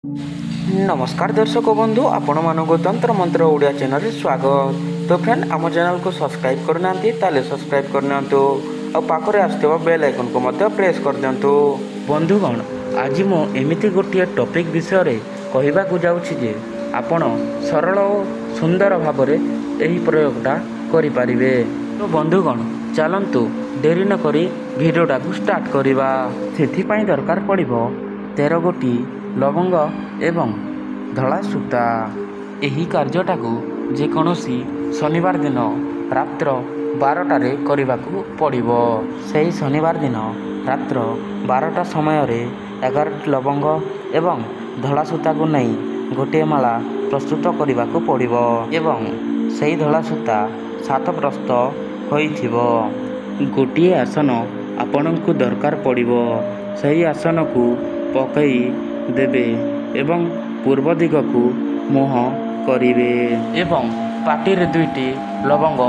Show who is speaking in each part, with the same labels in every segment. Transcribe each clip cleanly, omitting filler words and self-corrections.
Speaker 1: नमस्कार दर्शक बंधु आपण मानक तंत्र मंत्र ओडिया चैनल स्वागत। तो फ्रेंड आम चैनल को सब्सक्राइब करना ताले सब्सक्राइब करना और पाखरे आसुवा बेल आइकन को मध्य प्रेस कर दिंतु। बंधुगण आज मु एमिति गोटे टॉपिक विषय कहवा जाऊँगी जे आपण सरल और सुंदर भाव यही प्रयोगटा करें। तो बंधुगण चलतु डेरी नक भिडियोटा को स्टार्ट करवा। से दरकार पड़ो 13 गोटी लवंग एवं धला सूता। यही कार्यटा को जेकोसी शनिवार दिन रात्र 12टारे करने पड़ो। से शनिवार दिन रात्र 12टा समय 11 लवंग एवं धला सूता को नहीं गोटे माला प्रस्तुत करने को पड़ो एवं से धला सूता 7 प्रस्त होइथिबो। गोटे आसन आपण को दरकार पड़ो। सही आसन को पकई देबे एवं पूर्व दिग को मुह करिवे एवं पाटी रे 2टी लवंग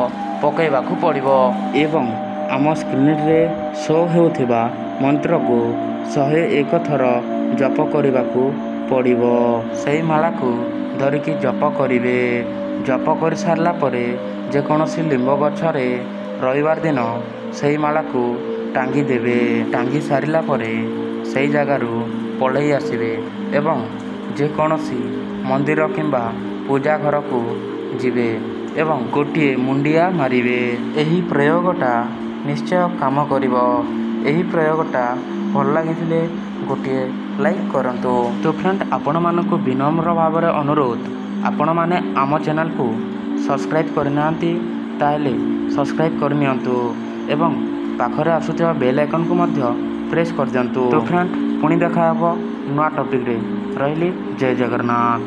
Speaker 1: पकईवा को पड़ो एवं आम स्क्रीन रे शो होउथिबा मंत्र को 101 थर जप करने को पड़ो। सही माला को धरिकी जप करिवे। जप कर सारला परे जेकोसी लिंब गछरे रविवार दिन सही माला को टांगी देवे। टांगी सारिला परे सही जगारू पलई आसवे एवं जेकोसी मंदिर किंबा पूजा घर को जीवे एवं गोटे मुंडिया मारिवे। यही प्रयोगटा निश्चय काम करिवो। यही प्रयोगटा भल लगी गोटे लाइक करंतु। तो फ्रेंड आपण मानक विनम्र भाव अनुरोध आपण माने आम चैनल को सब्सक्राइब करना ताले सब्सक्राइब करनियंतु एवं पाखरे आसुथिबा बेल आइकन को मध्य प्रेस कर दियंतु। तो फ्रेंड पुणी देखा नुआ टॉपिक रे रहिली। जय जगन्नाथ।